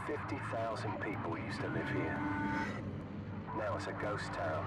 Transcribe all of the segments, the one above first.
50,000 people used to live here. Now it's a ghost town.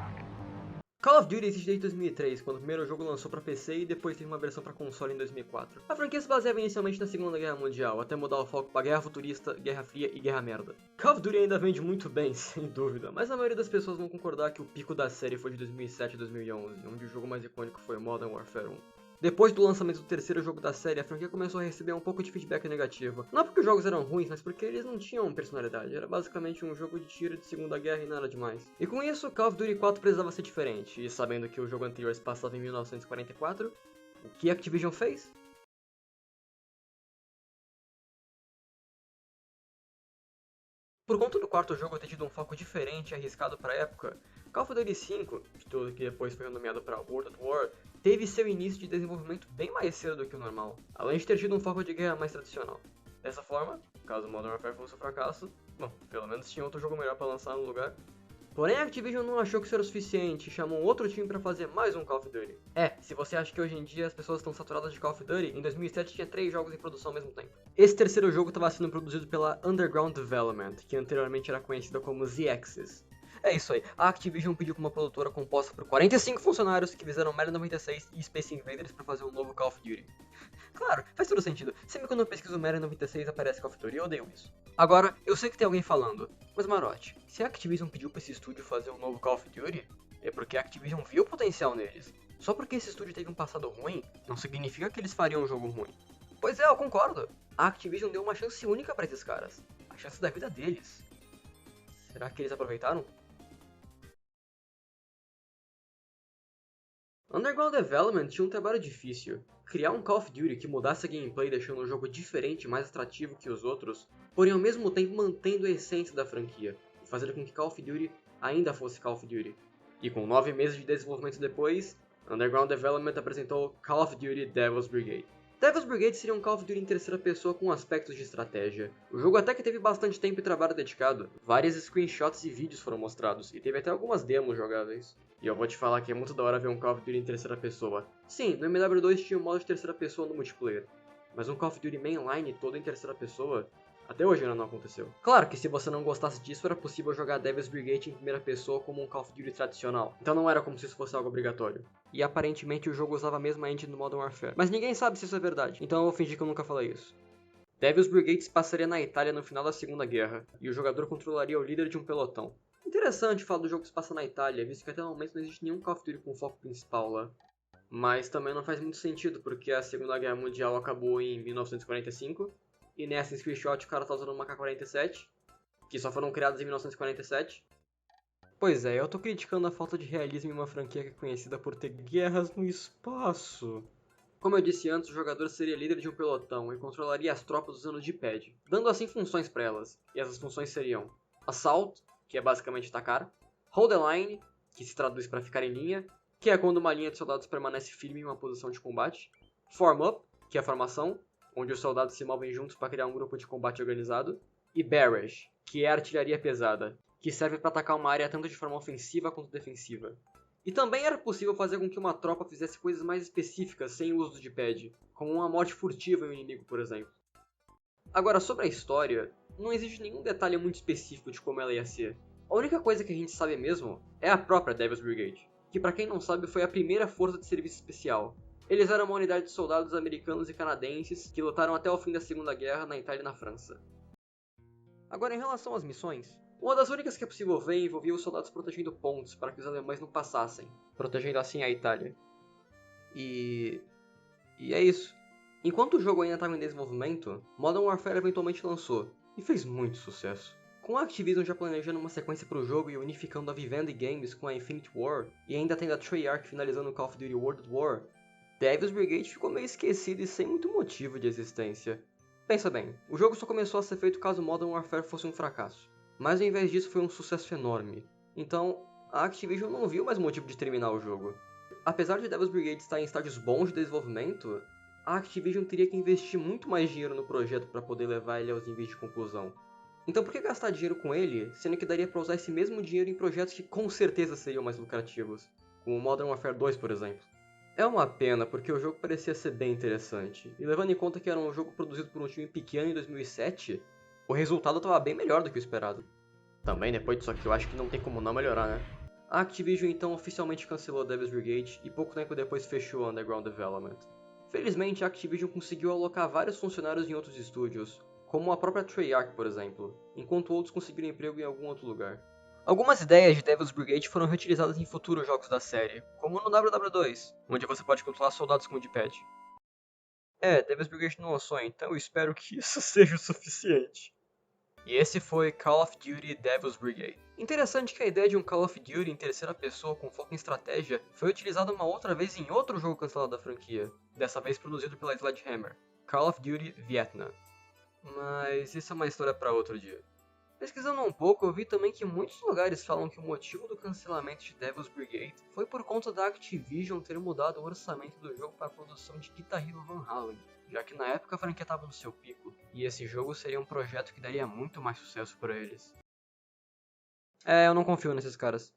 Call of Duty existe desde 2003, quando o primeiro jogo lançou para PC e depois teve uma versão para console em 2004. A franquia se baseava inicialmente na Segunda Guerra Mundial, até mudar o foco para Guerra Futurista, Guerra Fria e Guerra Merda. Call of Duty ainda vende muito bem, sem dúvida, mas a maioria das pessoas vão concordar que o pico da série foi de 2007 a 2011, onde o jogo mais icônico foi Modern Warfare 1. Depois do lançamento do terceiro jogo da série, a franquia começou a receber um pouco de feedback negativo. Não porque os jogos eram ruins, mas porque eles não tinham personalidade. Era basicamente um jogo de tiro de Segunda Guerra e nada demais. E com isso, Call of Duty 4 precisava ser diferente. E sabendo que o jogo anterior se passava em 1944, o que a Activision fez? Por conta do quarto jogo ter tido um foco diferente e arriscado para a época, Call of Duty 5, que depois foi renomeado para World at War, teve seu início de desenvolvimento bem mais cedo do que o normal, além de ter tido um foco de guerra mais tradicional. Dessa forma, caso Modern Warfare fosse um fracasso, bom, pelo menos tinha outro jogo melhor para lançar no lugar. Porém, a Activision não achou que isso era o suficiente e chamou outro time para fazer mais um Call of Duty. Se você acha que hoje em dia as pessoas estão saturadas de Call of Duty, em 2007 tinha 3 jogos em produção ao mesmo tempo. Esse terceiro jogo estava sendo produzido pela Underground Development, que anteriormente era conhecida como Z-Axis. É isso aí, a Activision pediu para uma produtora composta por 45 funcionários que fizeram Madden 96 e Space Invaders para fazer um novo Call of Duty. Claro, faz todo sentido. Sempre quando eu pesquiso Madden 96 aparece Call of Duty, eu odeio isso. Agora, eu sei que tem alguém falando, mas Marote, se a Activision pediu para esse estúdio fazer um novo Call of Duty, é porque a Activision viu o potencial neles. Só porque esse estúdio teve um passado ruim, não significa que eles fariam um jogo ruim. Pois é, eu concordo. A Activision deu uma chance única para esses caras. A chance da vida deles. Será que eles aproveitaram? Underground Development tinha um trabalho difícil. Criar um Call of Duty que mudasse a gameplay deixando o jogo diferente e mais atrativo que os outros, porém ao mesmo tempo mantendo a essência da franquia, e fazendo com que Call of Duty ainda fosse Call of Duty. E com 9 meses de desenvolvimento depois, Underground Development apresentou Call of Duty Devil's Brigade. Devil's Brigade seria um Call of Duty em terceira pessoa com aspectos de estratégia. O jogo até que teve bastante tempo e trabalho dedicado. Várias screenshots e vídeos foram mostrados, e teve até algumas demos jogáveis. E eu vou te falar que é muito da hora ver um Call of Duty em terceira pessoa. Sim, no MW2 tinha um modo de terceira pessoa no multiplayer, mas um Call of Duty mainline todo em terceira pessoa, até hoje ainda não aconteceu. Claro que se você não gostasse disso, era possível jogar Devil's Brigade em primeira pessoa como um Call of Duty tradicional, então não era como se isso fosse algo obrigatório. E aparentemente o jogo usava a mesma engine do Modern Warfare, mas ninguém sabe se isso é verdade, então eu vou fingir que eu nunca falei isso. Devil's Brigade se passaria na Itália no final da Segunda Guerra, e o jogador controlaria o líder de um pelotão. Interessante falar do jogo que se passa na Itália, visto que até o momento não existe nenhum Call of Duty com foco principal lá. Mas também não faz muito sentido, porque a Segunda Guerra Mundial acabou em 1945, e nessa screenshot o cara tá usando uma K-47, que só foram criadas em 1947. Pois é, eu tô criticando a falta de realismo em uma franquia que é conhecida por ter guerras no espaço. Como eu disse antes, o jogador seria líder de um pelotão e controlaria as tropas usando o D-pad, dando assim funções para elas, e essas funções seriam Assault, que é basicamente atacar, Hold the Line, que se traduz para ficar em linha, que é quando uma linha de soldados permanece firme em uma posição de combate, Form Up, que é a formação, onde os soldados se movem juntos para criar um grupo de combate organizado, e Barrage, que é a artilharia pesada, que serve para atacar uma área tanto de forma ofensiva quanto defensiva. E também era possível fazer com que uma tropa fizesse coisas mais específicas sem o uso de pad, como uma morte furtiva em um inimigo, por exemplo. Agora, sobre a história, não existe nenhum detalhe muito específico de como ela ia ser. A única coisa que a gente sabe mesmo é a própria Devil's Brigade, que para quem não sabe foi a primeira força de serviço especial. Eles eram uma unidade de soldados americanos e canadenses que lutaram até o fim da Segunda Guerra na Itália e na França. Agora, em relação às missões, uma das únicas que é possível ver envolvia os soldados protegendo pontes para que os alemães não passassem, protegendo assim a Itália. E é isso. Enquanto o jogo ainda estava em desenvolvimento, Modern Warfare eventualmente lançou, e fez muito sucesso. Com a Activision já planejando uma sequência para o jogo e unificando a Vivendi Games com a Infinite War, e ainda tendo a Treyarch finalizando o Call of Duty World at War, Devil's Brigade ficou meio esquecido e sem muito motivo de existência. Pensa bem, o jogo só começou a ser feito caso Modern Warfare fosse um fracasso, mas ao invés disso foi um sucesso enorme. Então, a Activision não viu mais motivo de terminar o jogo. Apesar de Devil's Brigade estar em estágios bons de desenvolvimento, a Activision teria que investir muito mais dinheiro no projeto para poder levar ele aos níveis de conclusão. Então por que gastar dinheiro com ele, sendo que daria para usar esse mesmo dinheiro em projetos que com certeza seriam mais lucrativos, como Modern Warfare 2, por exemplo? É uma pena, porque o jogo parecia ser bem interessante, e levando em conta que era um jogo produzido por um time pequeno em 2007, O resultado estava bem melhor do que o esperado. Também, depois disso aqui, eu acho que não tem como não melhorar, né? A Activision então oficialmente cancelou Devil's Brigade e pouco tempo depois fechou a Underground Development. Felizmente, a Activision conseguiu alocar vários funcionários em outros estúdios, como a própria Treyarch, por exemplo, enquanto outros conseguiram emprego em algum outro lugar. Algumas ideias de Devil's Brigade foram reutilizadas em futuros jogos da série, como no WW2, onde você pode controlar soldados com Mudpad. Devil's Brigade não lançou, então eu espero que isso seja o suficiente. E esse foi Call of Duty Devil's Brigade. Interessante que a ideia de um Call of Duty em terceira pessoa com foco em estratégia foi utilizada uma outra vez em outro jogo cancelado da franquia, dessa vez produzido pela Sledgehammer, Call of Duty Vietnam. Mas isso é uma história para outro dia. Pesquisando um pouco, eu vi também que muitos lugares falam que o motivo do cancelamento de Devil's Brigade foi por conta da Activision ter mudado o orçamento do jogo para a produção de Guitar Hero Van Halen, já que na época a franquia estava no seu pico, e esse jogo seria um projeto que daria muito mais sucesso para eles. Eu não confio nesses caras.